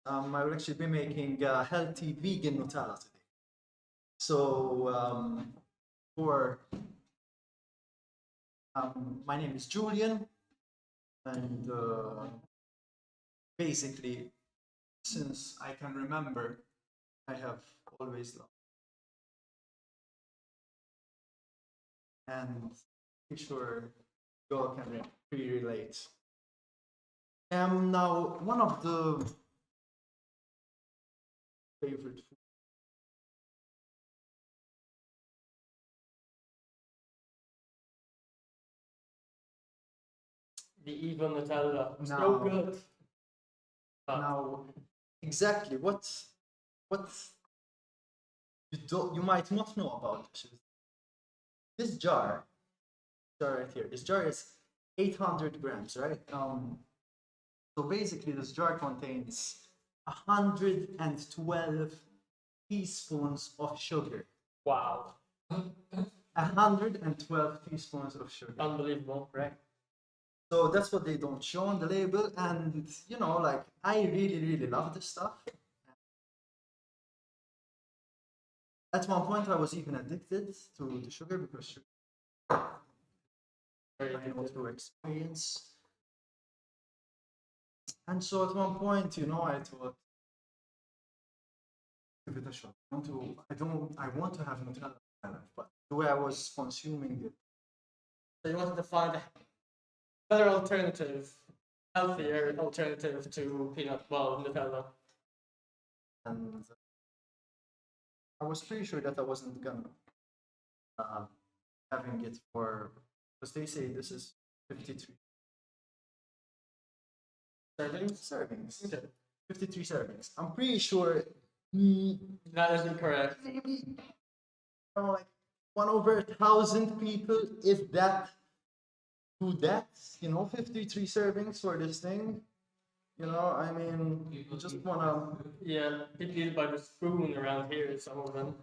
I will actually be making healthy vegan Nutella today. So, for my name is Julian, and basically, since I can remember, I have always loved, and I'm sure you all can really relate. Now one of the favorite food. The evil Nutella. So Now- good. Now, exactly what you might not know about this jar right here. This jar is 800 grams, right? So basically, this jar contains 112 teaspoons of sugar. Wow. 112 teaspoons of sugar. Unbelievable. Right? So that's what they don't show on the label, and you know, like I really love this stuff. At one point, I was even addicted to the sugar because sugar, I know through experience. And so at one point, you know, I thought, give it a shot. I want to have Nutella in my life, but the way I was consuming it, So you wanted to find a better alternative, healthier alternative to Nutella. and I was pretty sure that I wasn't gonna having it for, because they say this is 53 servings. Okay. 53 servings. I'm pretty sure That is incorrect. maybe you know, like 1/1,000 people, if that, do that. You know, 53 servings for this thing. You know, I mean, you just wanna Yeah, people eat it by the spoon around here, some of them.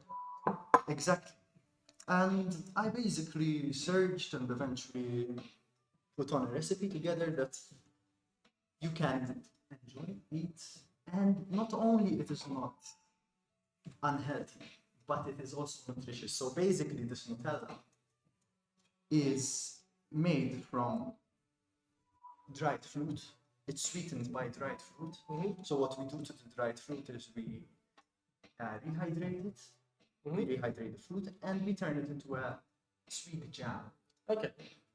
exactly. And I basically searched and eventually put on a recipe together that you can enjoy, eat, and not only it is not unhealthy, but it is also nutritious. So basically, this Nutella is made from dried fruit. It's sweetened by dried fruit. So what we do to the dried fruit is we rehydrate it, we rehydrate the fruit, and we turn it into a sweet jam. Okay.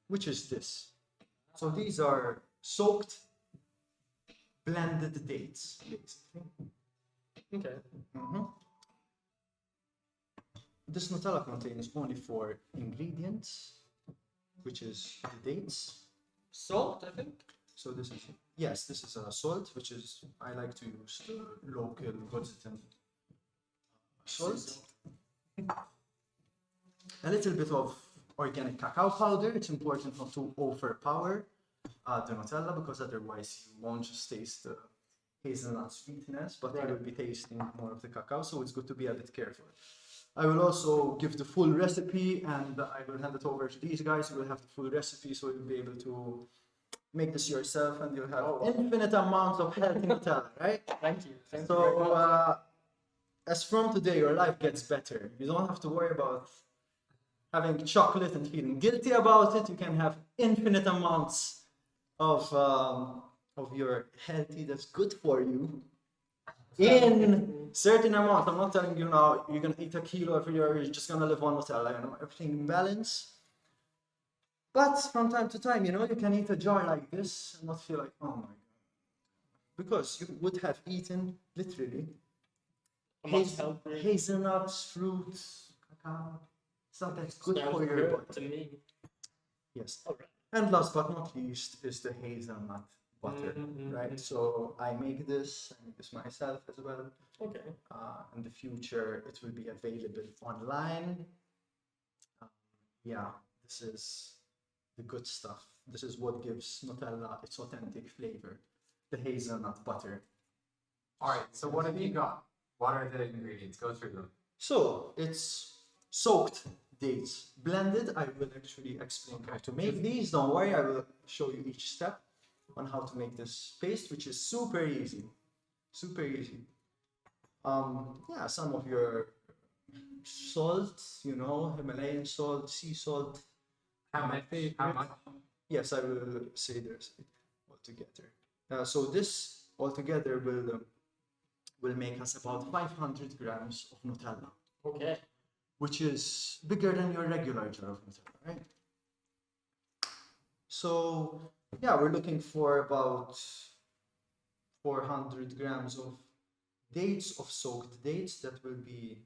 Which is this. So these are soaked, blended dates, basically. Okay. This Nutella contains only 4 ingredients, which is the dates. Salt, I think. So this is, yes, this is a salt, which is, I like to use the local Gozitan salt. A little bit of organic cacao powder. It's important not to overpower the Nutella, because otherwise you won't just taste the hazelnut sweetness, but you will be tasting more of the cacao, so it's good to be a bit careful. I will also give the full recipe, and I will hand it over to these guys who will have the full recipe, so you'll be able to make this yourself, and you'll have infinite amounts of healthy Nutella, right? Thank you. Thank you So, very much. as from today, your life gets better. You don't have to worry about having chocolate and feeling guilty about it. You can have infinite amounts of your healthy that's good for you in certain amounts. I'm not telling you now you're gonna eat a kilo every year. You're just gonna live on Nutella. You know, everything in balance. But from time to time, you know, you can eat a jar like this and not feel like, oh my god, because you would have eaten literally hazelnuts, fruits, cacao, stuff that's good for your body. To me. Yes. Alright. And last but not least is the hazelnut butter, right? So I make this myself as well. Okay. In the future, it will be available online. Yeah, this is the good stuff. This is what gives Nutella its authentic flavor, the hazelnut butter. All right, so what have you got? What are the ingredients? Go through them. So it's soaked dates, blended. I will actually explain how to make these. Don't worry, I will show you each step on how to make this paste, which is super easy. Super easy. Yeah, some of your salt, you know, Himalayan salt, sea salt. How my much? favorite. How much? Yes, I will say there's altogether. So this altogether will make us about 500 grams of Nutella, Okay. which is bigger than your regular jar of Nutella, right? So yeah, we're looking for about 400 grams of dates, of soaked dates. That will be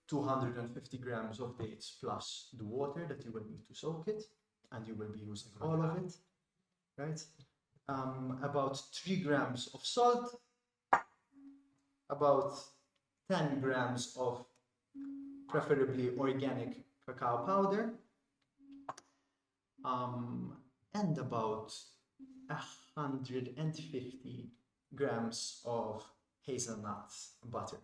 250 grams of dates plus the water that you will need to soak it, and you will be using all of it, right? About 3 grams of salt, about 10 grams of preferably organic cacao powder, and about 150 grams of hazelnut butter.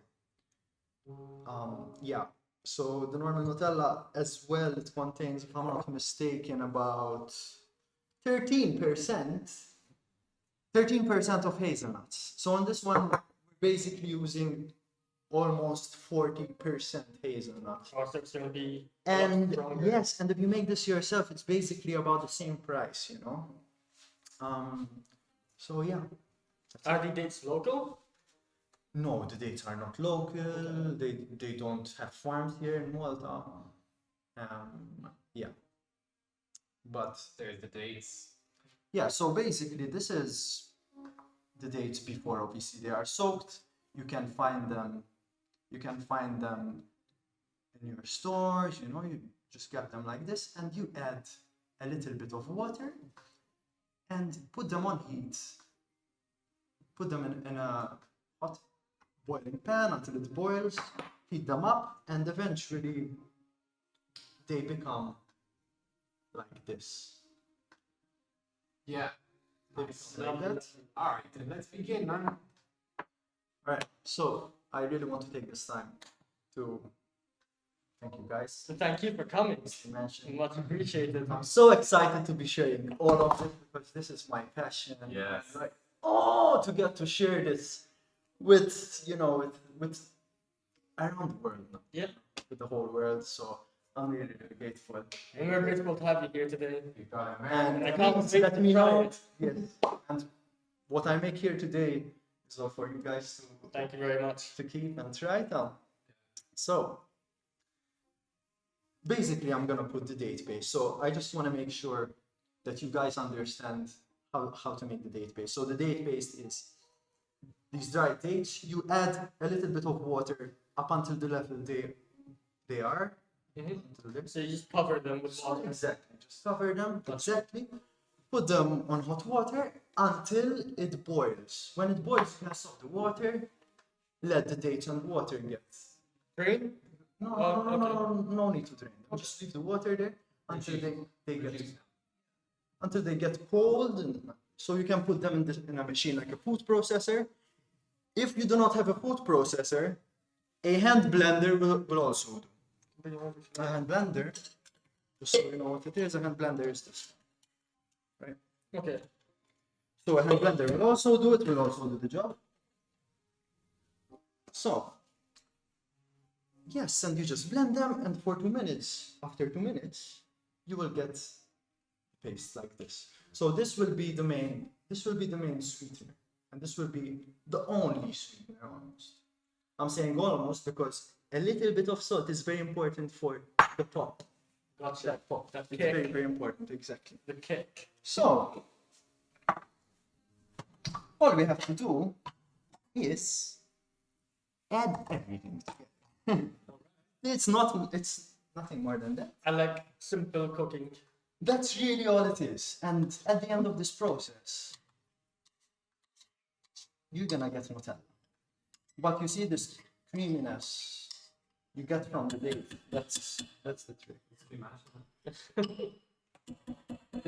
Yeah, so the normal Nutella as well, it contains, if I'm not mistaken, about 13%, 13% of hazelnuts. So on this one, we're basically using almost 40% hazelnut. Or so it's going to be a lot And stronger. yes, and if you make this yourself, it's basically about the same price, you know. So yeah. Are the dates local? No, the dates are not local. They don't have farms here in Malta. Yeah, but There's the dates. yeah. So basically, this is the dates before. Obviously, they are soaked. You can find them. You can find them in your stores. You know, you just get them like this, and you add a little bit of water and put them on heat. Put them in a hot boiling pan until it boils, heat them up, and eventually they become like this. Yeah. They Nice. become like that. All right, then let's begin, man. Alright, so I really want to take this time to thank you guys. So thank you for coming. You mentioned. Much appreciated. I'm so excited to be sharing all of this because this is my passion. Yes. And like, oh, to get to share this with, you know, with around the world, Yeah. with the whole world. So I'm really, really grateful. And we're grateful to have you here today. You got it, man. And I can't please wait let to me try know. it. Yes. And what I make here today is all for you guys Thank you very much. to keep and try it out. So basically, I'm gonna put the date base. So I just want to make sure that you guys understand how to make the date base. So the date base is these dried dates. You add a little bit of water up until the level they are. Mhm. Until this. So you just cover them with water. Exactly. Just cover them. Exactly. Put them on hot water until it boils. When it boils, you can stop the water. Let the dates and water get. Green? No, Oh, no, no, no, no need to drain them. Just leave the water there until they get cold, and so you can put them in a machine like a food processor. If you do not have a food processor, a hand blender will also do. A hand blender, just so you know what it is, a hand blender is this one, right? Okay. So a hand blender will also do it, will also do the job. So, yes, and you just blend them, and for 2 minutes, after 2 minutes, you will get a paste like this. So this will be the main sweetener, and this will be the only sweetener almost. I'm saying almost because a little bit of salt is very important for the pop. Gotcha. That pop. That It's kick. very, very important, exactly. The kick. So, all we have to do is add everything together. It's nothing more than that. I like simple cooking. That's really all it is. And at the end of this process, you're gonna get Nutella. But you see this creaminess you get from the date. That's the trick. It's too much.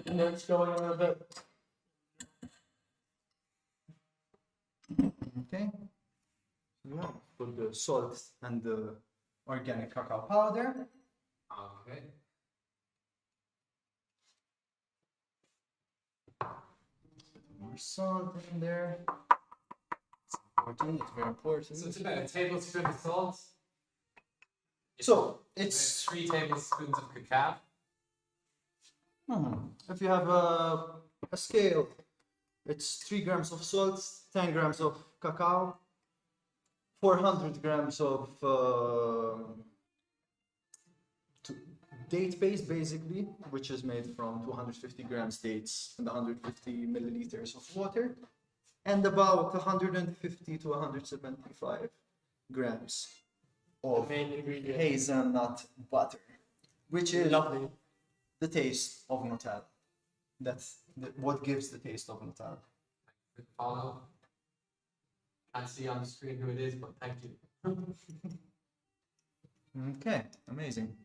And then it's going a little bit. Okay. So yeah, put the salt and the organic cacao powder. Okay. More salt in there. Important, it's very important. So it's about a tablespoon of salt. So It's it's 3 tablespoons of cacao. if you have a scale, it's 3 grams of salt, 10 grams of cacao, 400 grams of date paste, basically, which is made from 250 grams dates and 150 milliliters of water, and about 150 to 175 grams The of main ingredient. hazelnut butter, which is Lovely. the taste of Nutella. That's what gives the taste of Nutella. Follow. Can't see on the screen who it is, but thank you. Okay, amazing.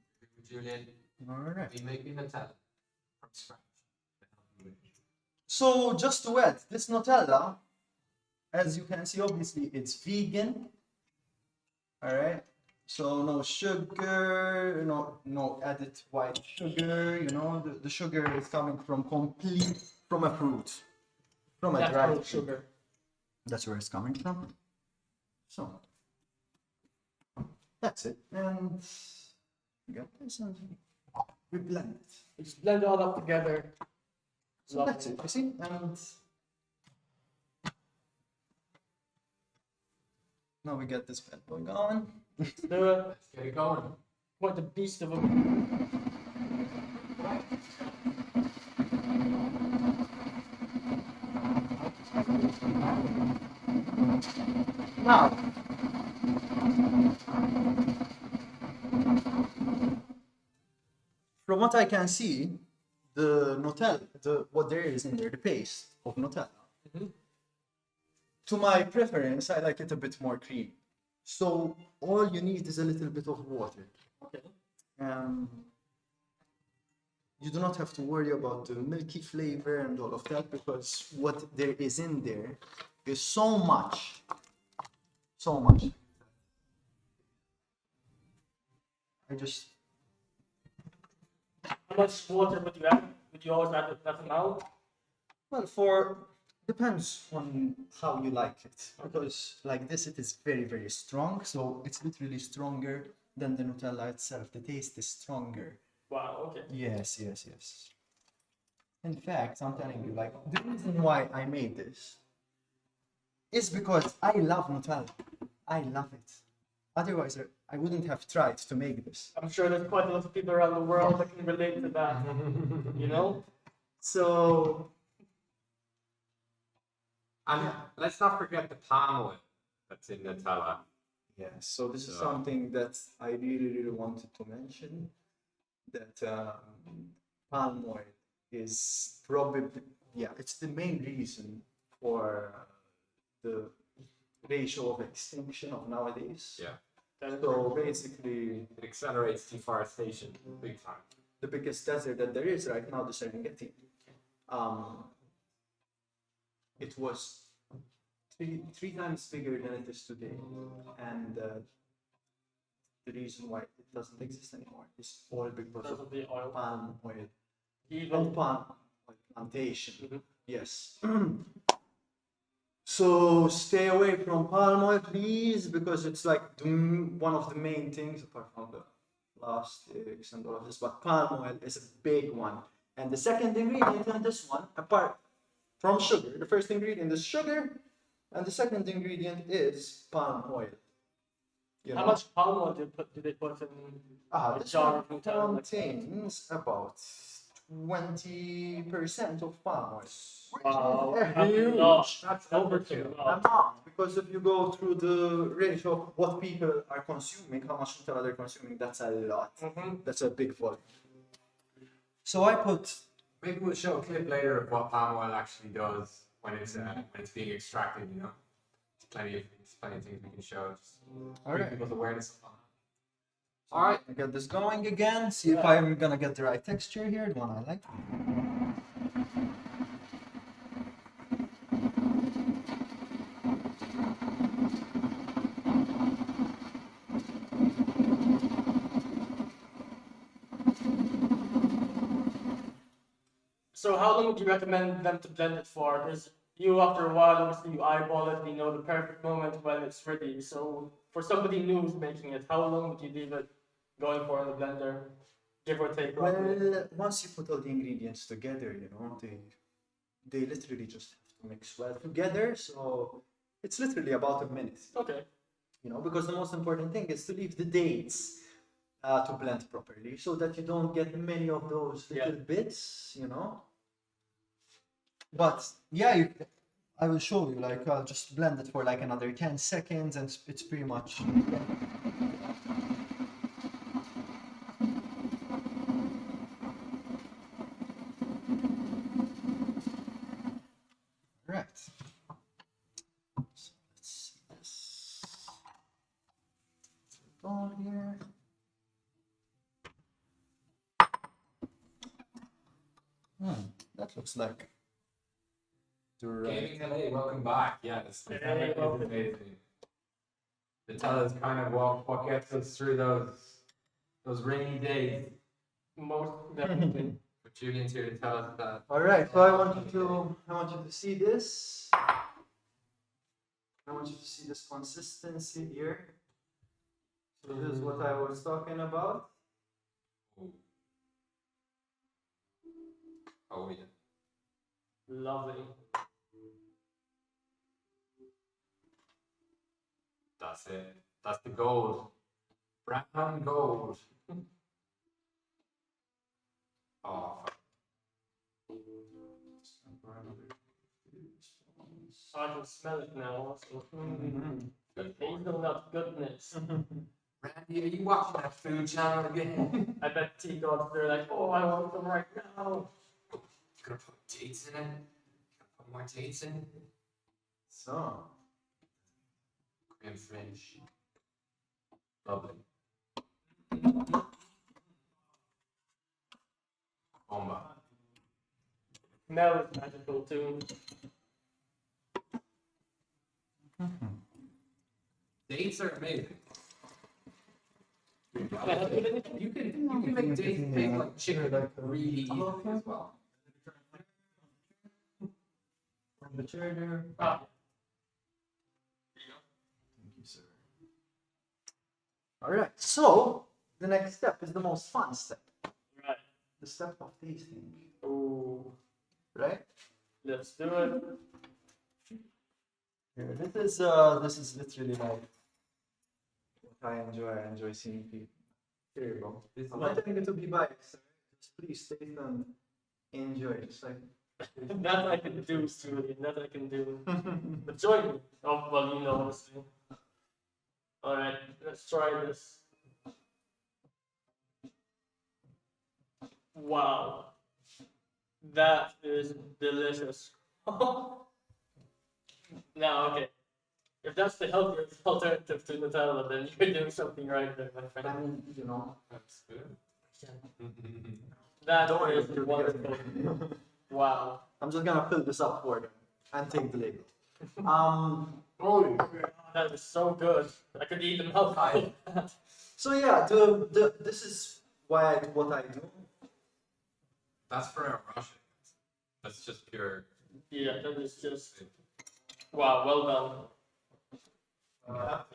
Julian, All right. we making Nutella from scratch. So just to add, this Nutella, as you can see, obviously it's vegan. All right. So no sugar, no added white sugar. You know, the sugar is coming from a fruit, from a dried Natural fruit. sugar. That's where it's coming from. So that's it, and we got this, and we blend it. We just blend it all up together. So that's it, you see, and now we get this blend going on. Let's do it. Let's get it going. What the beast of a. Now, from what I can see, the Nutella, what there is in there, the paste of Nutella, to my preference, I like it a bit more creamy. So all you need is a little bit of water. Okay. You do not have to worry about the milky flavor and all of that, because what there is in there is so much. So much. I just How much water would you add? Would you always add that amount? Well, depends on how you like it. Because like this, it is very, very strong. So it's literally stronger than the Nutella itself. The taste is stronger. Wow, okay. Yes. In fact, I'm telling you, like, the reason why I made this is because I love Nutella. I love it. Otherwise, I wouldn't have tried to make this. I'm sure there's quite a lot of people around the world that can relate to that. You know? So, And let's not forget the palm oil that's in Nutella. yes, so this is So- something that I really, really wanted to mention. That palm oil is probably, it's the main reason for the ratio of extinction of nowadays. Yeah. So basically, It accelerates deforestation big time. the biggest desert that there is right now, the Serengeti. It was three times bigger than it is today, and the reason why it doesn't exist anymore is all because Because of of the oil. palm oil. Evil. Palm oil plantation. Yes. So stay away from palm oil, please, because it's like one of the main things, apart from the plastics and all of this. But palm oil is a big one. And the second ingredient in this one, apart from sugar, the first ingredient is sugar, and the second ingredient is palm oil. You How know? much palm oil do they put in a This jar one of Nutella? Like, contains about 20% of palm oil. wow, Which is that's huge. a lot. That's Overkill. Amount, because if you go through the ratio of what people are consuming, how much Nutella they're consuming, that's a lot. That's a big volume. So I put, Maybe we'll show a clip later of what palm oil actually does when it's being extracted. You know, there's plenty of things we can show. Just bring Alright. people's awareness upon it. all right, I get this going again. See if I'm gonna get the right texture here, the one I like. So how long would you recommend them to blend it for? There's you after a while, obviously you eyeball it, you know the perfect moment when it's ready. So for somebody new who's making it, how long would you leave it going for in the blender, give or take? Roughly? Well, once you put all the ingredients together, they literally just have to mix well together. So it's literally about a minute, Okay. because the most important thing is to leave the dates to blend properly so that you don't get many of those little bits. But yeah, I will show you. Like, I'll just blend it for like another 10 seconds, and it's pretty much. Right. So let's see this. On here. That looks like the right. Gaming LA, welcome back. Yes, Hey, Nutella welcome. is amazing. Nutella is kind of what gets us through those rainy days. Most definitely. But Julian's here to tell us that. All right. So I want you to see this. I want you to see this consistency here. So this is what I was talking about. Oh yeah. Lovely. That's it. That's the gold. Brown gold. Oh, fuck. I can smell it now. Also. Good. Hazelnut goodness. Randy, are you watching that food channel again? I bet tea gods, they're like, oh, I want them right now. Gonna put dates in it. Gonna put more dates in it. So Cream French. Lovely. Bomba. Smell is magical too. Dates are amazing. You You can make dates taste like chicken really easily as well. from the trader. Ah, Thank you, sir. All right. So the next step is the most fun step. right. The step of tasting. Oh, Right. let's do it. Here, this is literally like what I enjoy. I enjoy seeing people. Here you go. This is I'm like not telling you to be biased. Sir. Just please taste and enjoy. Just like. That I can do, Julian. That I can do. But join me. Oh, well, you know, obviously. Alright, let's try this. Wow. That is delicious. Now, okay. If that's the healthier alternative to Nutella, then you're doing something right there, my I friend. mean, that's good. That Don't worry, is you'll be wonderful. getting it. Wow. I'm just gonna fill this up for them and take the label. Oh, That is so good. I could eat them out. So yeah, this is why I do what I do. that's for a Russian. That's just pure. Yeah, that is just wow. Well done.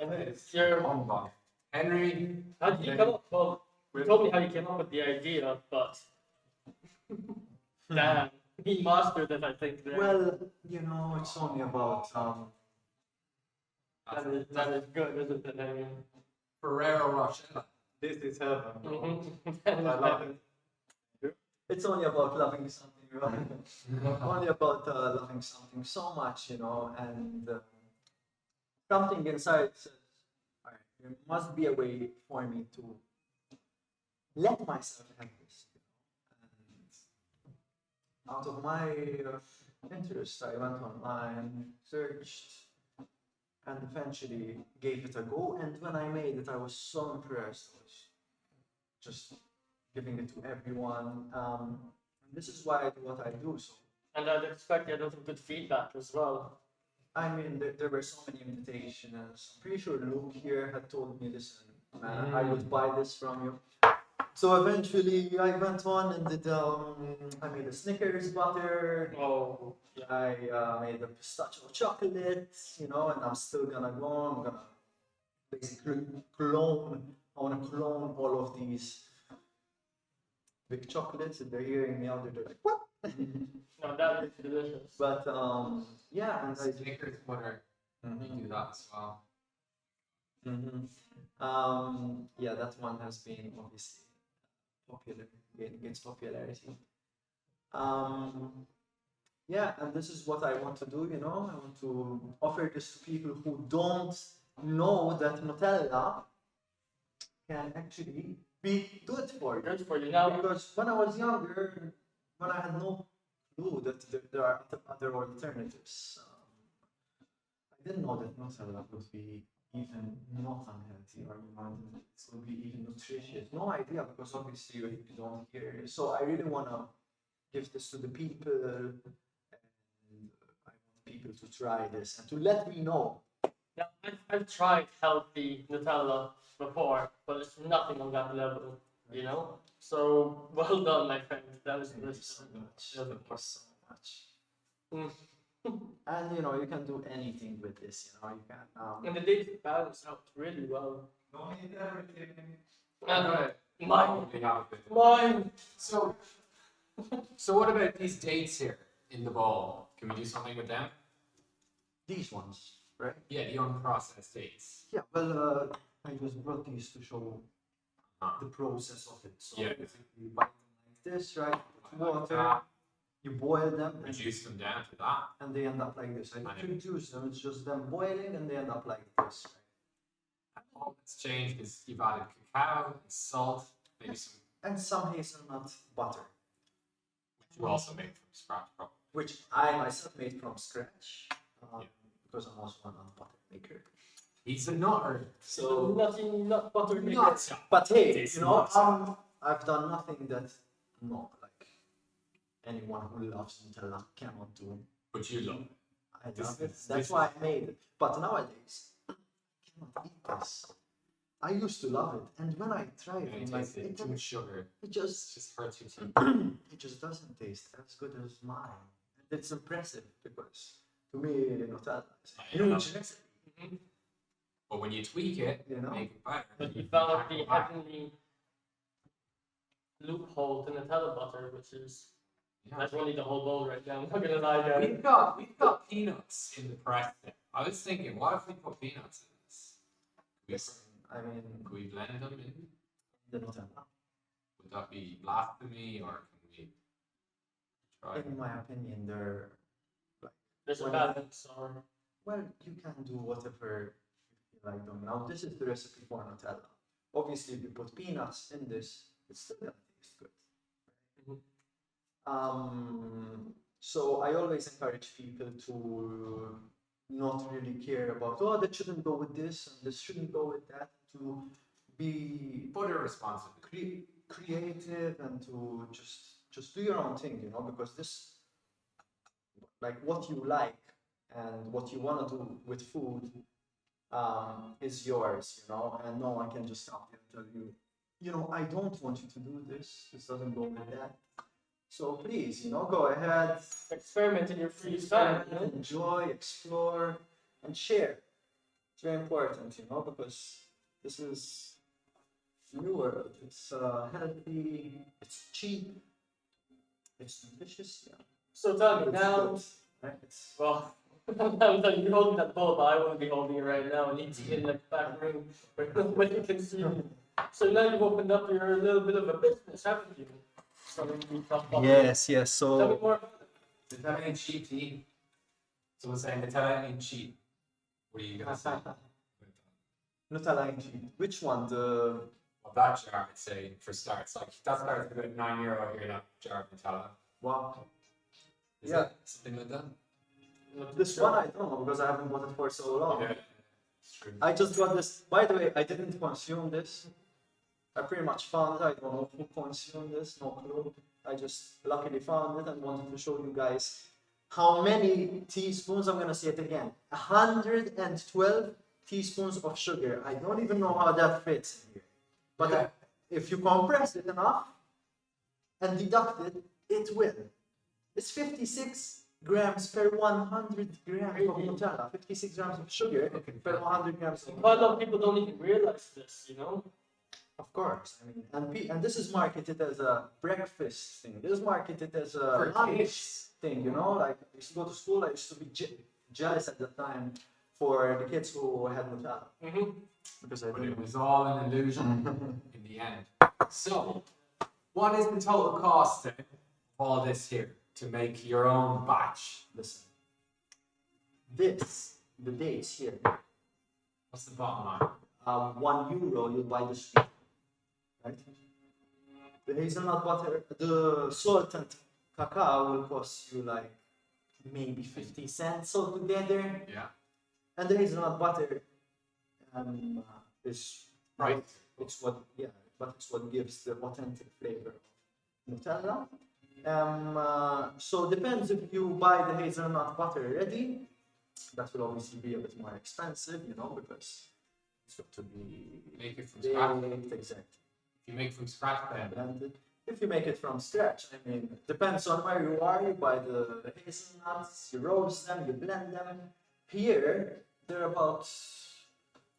And It's you're, bomba. Henry, how did you come up? Well, you told me how you came up with the idea, but damn, he mastered it. I think. There. Well, it's only about that is good, isn't it? I mean, Ferrero Rocher. this is heaven. I love it. It's only about loving something, right? Only about loving something so much, and something inside says, all right, there must be a way for me to let myself have this. And out of my interest, I went online, searched, and eventually gave it a go. And when I made it, I was so impressed. I was just giving it to everyone. And this is why I do what I do. So, And I'd expect you had a lot of good feedback as well. I mean, there were so many invitations. I'm pretty sure Luke here had told me, listen, man, I would buy this from you. So eventually I went on and did, I made a Snickers butter. Oh, yeah. I made a pistachio chocolate, you know, and I'm still gonna go on. I'm gonna basically clone. I want to clone all of these big chocolates. If they're hearing me out there, they're like, what? No, that is delicious. But yeah, and I Snickers butter. You do that as well. yeah, that one has been obviously popular, gains popularity. Yeah, and this is what I want to do, you know. I want to offer this to people who don't know that Nutella can actually be good for you. Good for you now. Because when I was younger, when I had no clue that there are other alternatives, I didn't know that Nutella would be even not unhealthy or you know, it would be even nutritious. No idea because obviously you don't hear it. So I really want to give this to the people and I want people to try this and to let me know. Yeah, I've tried healthy Nutella before, but it's nothing on that level, you know? So, well done, my friend. That was Thank you delicious. so much. Yeah. Thank you so much. Mm. And you know, you can do anything with this, you know, you can And the dates balance out really well. Don't eat everything. And You mine, have it. mine. So what about these dates here in the bowl? Can we do something with them? these ones, right? Yeah, the unprocessed dates. Yeah, well I just brought these to show the process of it. So Yeah. basically you bite them like this, right? Put water, that. you boil them and, Reduce them down to that. and they end up like this. I And don't reduce them, it's just them boiling and they end up like this, right? And all that's changed is you've added cacao, and salt, maybe some, And some hazelnut butter, which you also made from scratch, probably. which I myself made from scratch Yeah. because I'm also a nut butter maker. He's a nutter. So, Nothing, not butter maker. Nuts. but hey, Tastes you know, nuts. I've done nothing that no, like anyone who loves Nutella cannot do. But you love it. I This love it. is- That's this why I made it. But nowadays, I cannot eat this. I used to love it, and when I try it, And I'm it like, tastes it, too much sugar. it It just just hurts your teeth. it just doesn't taste as good as mine. And it's impressive because to me, Nutella is a I know. huge recipe. Mhm. But when you tweak it, You know? make it better. But you found the heavenly loophole to Nutella butter, which is Yeah. that's only the whole bowl right now. I'm not gonna lie, guys. We've got peanuts in the press. I was thinking, what if we put peanuts in this? Listen, I mean, Could we blend them in? the Nutella, Would that be blasphemy, or can we try? in my opinion, they're There's a Well, balance, or well, you can do whatever you feel like doing. Now, this is the recipe for Nutella. Obviously, if you put peanuts in this, it's still gonna taste good. Mhm. So I always encourage people to not really care about, oh, that shouldn't go with this and this shouldn't go with that. To be Put it responsibly. creative and to just do your own thing, you know, because this, like what you like and what you want to do with food is yours, you know, and no one can just stop you and tell you, you know, I don't want you to do this. This doesn't go with that. So please, you know, go ahead, experiment in your free time. You know? enjoy, explore, and share. It's very important, you know, because this is new world. It's healthy, it's cheap, it's delicious. Yeah. So tell me It's now. good, right? It's Well, I'm telling you, you're holding that bowl, but I won't be holding it right now. And eating it in the back room where nobody can see me. So now you've opened up your little bit of a business, haven't you? Selling the top box. yes. Tell me So more about it. Nutella ain't cheap to eat. Someone saying Nutella ain't cheap. What are you gonna say? Nutella and cheese. Which one? The Well, that jar, I'd say, for starts, like that starts about €9 here. That jar of Nutella. wow. Is Yeah. it something like that? Not too This sure. one I don't know because I haven't bought it for so long. Yeah, it's true. I just got this. By the way, I didn't consume this. I pretty much found it. I don't know who consumed this. No clue. I just luckily found it and wanted to show you guys how many teaspoons. I'm gonna say it again. 112 teaspoons of sugar. I don't even know how that fits in here. But Yeah, if you compress it enough and deduct it, it will. It's 56 grams per 100 grams of Nutella. 56 grams of sugar per 100 grams of Quite a lot Nutella. of people don't even realize this, you know? Of course, I mean, and this is marketed as a breakfast thing. This is marketed as a For lunch kids. thing. You know, like I used to go to school. I used to be jealous at the time for the kids who had Nutella Mm-hmm. because I But it didn't. was all an illusion in the end. So, what is the total cost then of all this here to make your own batch? Listen, the dates here. What's the bottom line? €1 you'll buy the sweet, right? The hazelnut butter, the salt and cacao will cost you like maybe 50 cents altogether. Yeah. And the hazelnut butter is Right. It's what gives the authentic flavor of Nutella. So depends if you buy the hazelnut butter ready. That will obviously be a bit more expensive, you know, because it's got to be Make it from scratch. baked, exactly. If you make from scratch then, Blended. If you make it from scratch, I mean, it depends on where you are. You buy the hazelnuts, you roast them, you blend them. Here, they're about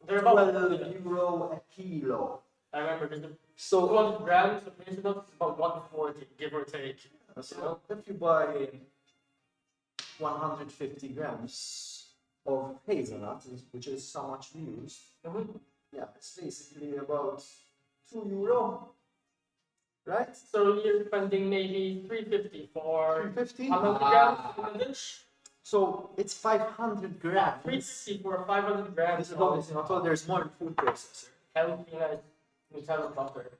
They're about €12 a kilo. I remember because the So, 200 grams of hazelnut is about 140, give or take. so if you buy 150 grams of hazelnut, which is how much we use, Mm-hmm. yeah, it's basically about €2, right? So you're spending maybe 350 for 350. 100 grams in a dish. So it's 500 grams. 350 for 500 grams This is of obviously not all. There's more in food processor, healthy, nice Nutella butter.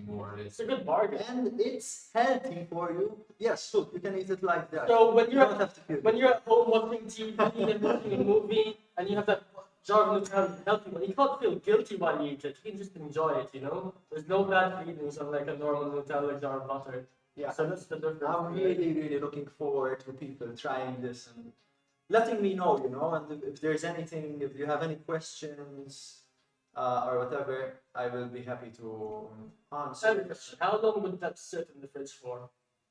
more it is. It's a good bargain. and it's healthy for you. Yes, look, you can eat it like that. So when You you're don't have to feel when you're at home watching TV and watching a movie and you have that jar of Nutella healthy one, you can't feel guilty while you eat it. You can just enjoy it, you know? There's no bad feelings on like a normal Nutella jar of butter. Yeah, So that's the difference. I'm really looking forward to people trying this and letting me know, you know, and if there's anything, if you have any questions or whatever, I will be happy to answer. Another question, how long would that sit in the fridge for?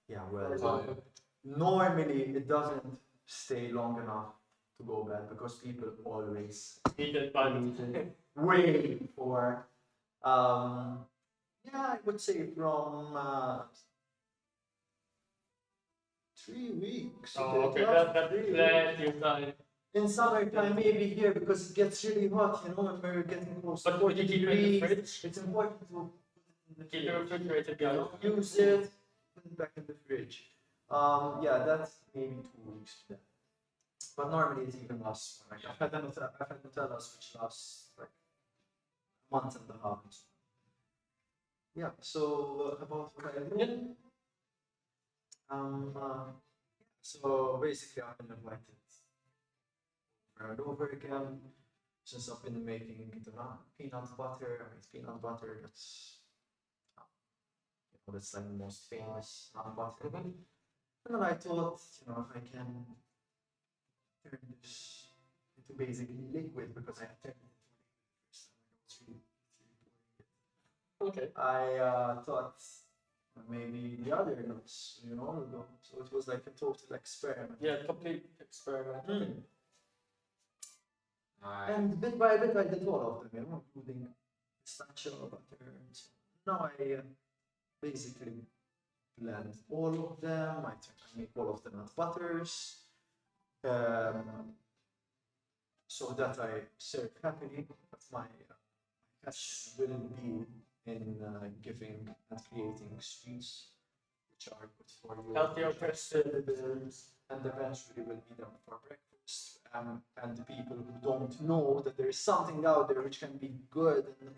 Yeah, For well, example? normally it doesn't stay long enough to go bad because people always Eat it by eat it way before. Yeah, I would say from 3 weeks. Oh, okay, Not that's 3 weeks. plenty of time. In summertime, maybe here because it gets really hot, you know, when we're getting close to But 40 would you keep it in the degrees. fridge? It's important to put it in the Keep it fridge. refrigerated, You yeah. know, use it, put it back in the fridge. Yeah, that's maybe 2 weeks. Yeah. But normally it even lasts. Like I've had Nutellas which lasts like a month and a half. Yeah. So about what I do. Yeah. So basically, I've been invited over and over again since I've been making the peanut butter. I mean, peanut butter. That's like the most famous nut butter. And then I thought, you know, if I can turn this into basically liquid because I have turned it into liquid first time. Okay. I thought maybe the other nuts, you know, so it was like a total experiment. Yeah, complete experiment. And bit by bit, I did all of them, you know, including pistachio butter. And so now I basically blend all of them. I make all of the nut butters, so that I serve happily. But my passion will be in giving and creating sweets which are good for you. Healthy alternatives. And eventually will be them for breakfast. And the people who don't know that there is something out there which can be good and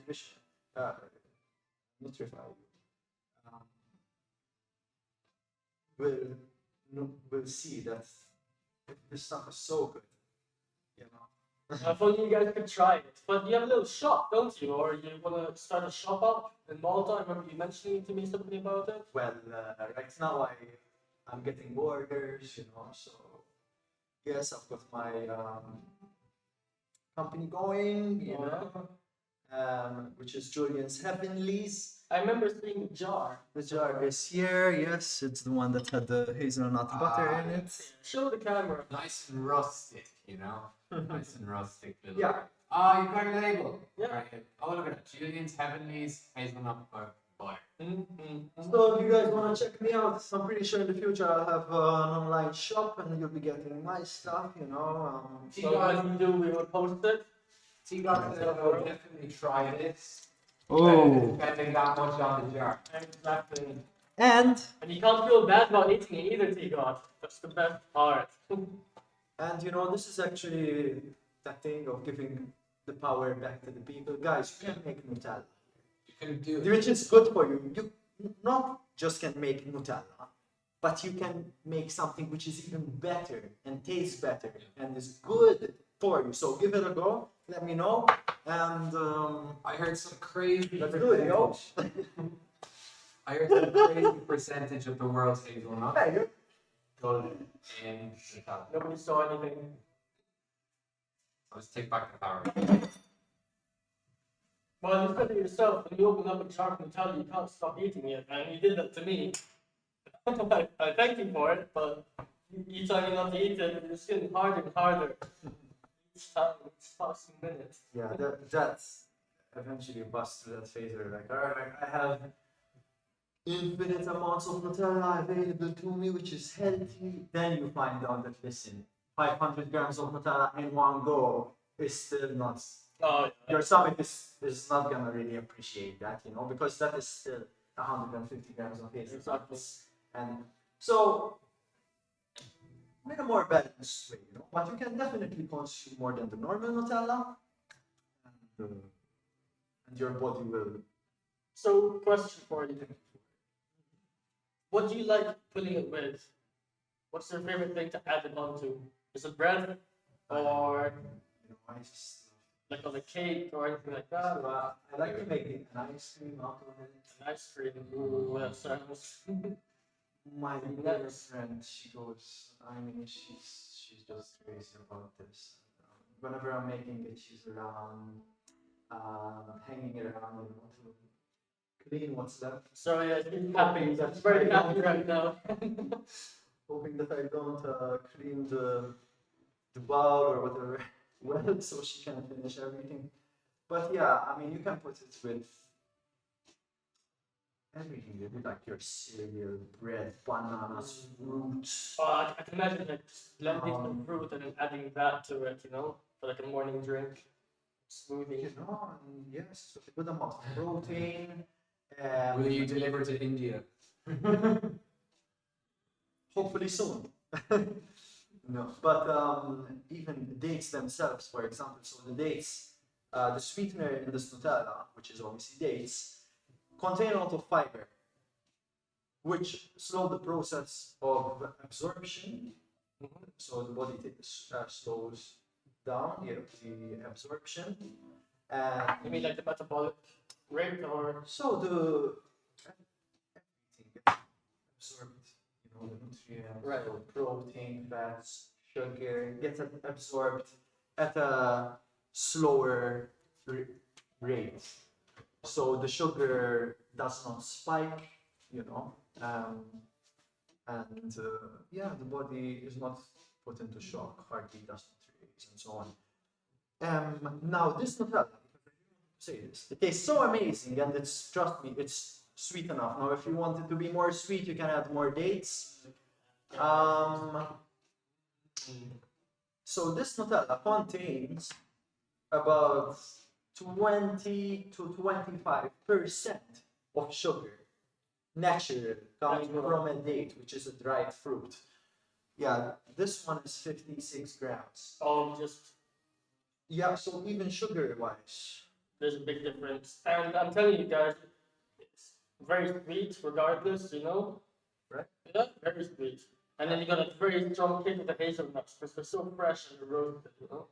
nutrify you, will see that this stuff is so good, you know. I thought you guys could try it. But you have a little shop, don't you? Or you want to start a shop up in Malta? I remember you mentioning to me something about it. Well, right now I'm getting orders, you know, so yes, I've got my company going, you know, which is Julian's Heavenlies. I remember seeing the jar. The jar is here. Yes, it's the one that had the hazelnut butter in it. Show the camera. Nice and rustic, you know? Nice and rustic. Little. Yeah. Oh, you've got your label. Yeah. Right. Oh, look at that. Julian's Heavenly's hazelnut butter. So if you guys want to check me out, I'm pretty sure in the future I'll have an online shop and you'll be getting my stuff, you know. So as we do, we will post it. T-Garden will definitely try this. Oh. Spending that much on the jar. Exactly. And you can't feel bad about eating it either, T-God. That's the best part. you know, this is actually that thing of giving the power back to the people. Guys, you can make Nutella. You can do it. Which is good for you. You not just can make Nutella, but you can make something which is even better and tastes better and is good for you. So give it a go. Let me know. And I heard some crazy. let's do it, yo. I heard some crazy percentage of the world's hazelnut Hey, you- goes in Nutella. Nobody saw anything. Let's take back the power. Well, you said it yourself. When you open up a jar of Nutella, you can't stop eating it, and you did that to me. I thank you for it, but you telling me not to eat it, it's getting harder and harder. Each time, each passing minute. Yeah, that's eventually bust through that phase where like, alright, I have infinite amounts of Nutella available to me, which is healthy. Then you find out that, listen, 500 grams of Nutella in one go is still not. Oh, Your stomach is not gonna really appreciate that, you know, because that is still 150 grams of hazelnuts. Exactly. And so, in a more balanced way, you know, but you can definitely consume more than the normal Nutella, and your body will. So, question for you. What do you like putting it with? What's your favorite thing to add it onto? Is it bread? Or You know, I just. like on a cake or anything like that? Or I like to make an ice cream out of it. an ice cream? Ooh, that sounds. My little friend, she goes. I mean, she's just crazy about this. Whenever I'm making it, she's around, hanging around, you know, to clean what's left. So, yeah, she's happy. She's very happy right now. Hoping that I don't clean the bowl or whatever well, so she can finish everything. But yeah, I mean, you can put it with everything, really, like your cereal, bread, bananas, fruits. I can imagine like just blending some fruit and then adding that to it, you know, for like a morning drink, smoothie. You know, and yes, a good amount of protein. Will you deliver to India? Hopefully soon. No, but even the dates themselves, for example, so the dates, the sweetener in this Nutella, which is obviously dates, contain a lot of fiber, which slow the process of absorption. So the body slows down the absorption. You mean like the metabolic rate or? So the everything gets absorbed, you know, the nutrients, Right. so protein, fats, sugar gets absorbed at a slower rate. So the sugar does not spike, you know, and yeah, the body is not put into shock, hardly does not raise and so on. Now this Nutella, say this, it tastes so amazing, and it's, trust me, it's sweet enough. Now if you want it to be more sweet, you can add more dates. So this Nutella contains about 20 to 25% of sugar, natural, coming from a date, which is a dried fruit. Yeah, this one is 56 grams. Oh, just Yeah, so even sugar-wise, there's a big difference. And I'm telling you guys, it's very sweet regardless, you know? Right. Yeah, very sweet. And then you got a very strong kick with the hazelnuts because they're so fresh and roasted, you know?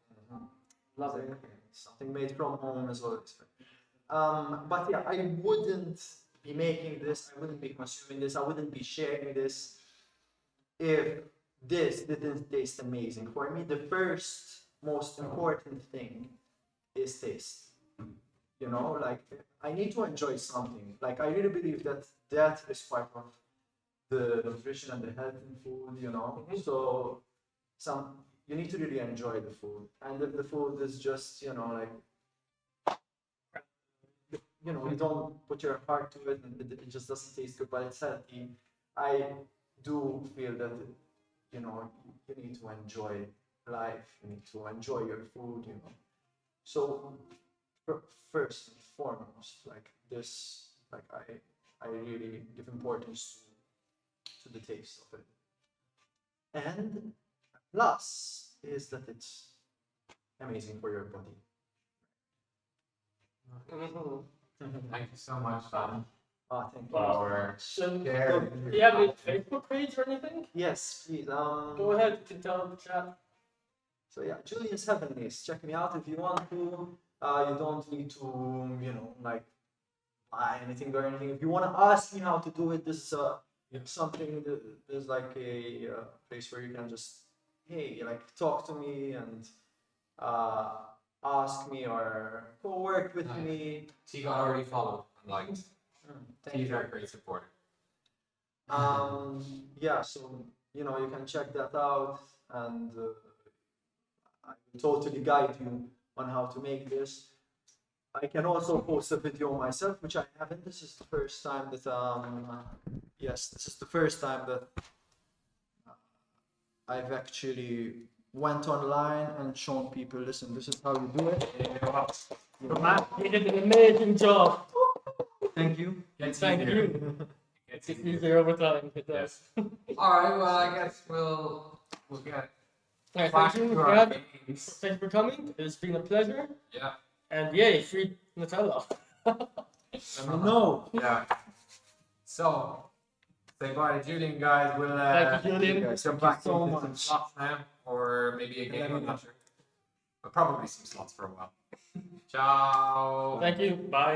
Love it. something made from home is always fun. But yeah, I wouldn't be making this, I wouldn't be consuming this, I wouldn't be sharing this if this didn't taste amazing. For me, the first most important thing is taste. You know, like I need to enjoy something. Like I really believe that that is part of the nutrition and the health in food, you know. So you need to really enjoy the food, and if the food is just, you know, like, you know, you don't put your heart to it and it just doesn't taste good, but it's healthy. I do feel that, you know, you need to enjoy life, you need to enjoy your food, you know. So first and foremost, like this, like I really give importance to the taste of it. And plus is that it's amazing for your body. Thank you so much, Thank you. for our So, share. do you have any Facebook page or anything? Yes, please. Go ahead, you can tell the chat. So yeah, Julian's Heavenlies. Check me out if you want to. You don't need to, you know, like buy anything or anything. If you want to ask me how to do it, this is something that there's like a place where you can just, hey, like talk to me and ask me or go work with Nice. me. He got already followed and liked. Thank He's you. our great supporter. Yeah, so you know you can check that out, and I will totally guide you on how to make this. I can also post a video myself, which I haven't. This is the first time that yes, this is the first time that I've actually went online and shown people, listen, this is how you do it. But man, you did an amazing job. Thank you. Thank you. It's It's easier. easier over time. It does. All right. Well, I guess we'll get Alright, back thank you. to our Gab. games. Thanks for coming. It's been a pleasure. Yeah. And yay, free Nutella. No. Yeah. So, say bye to Julian, guys. We'll Thank you, Julian. guys. jump Thank back you so into some much. slots now, or maybe a game. I'm not sure. But probably some slots for a while. Ciao. Thank you. Bye.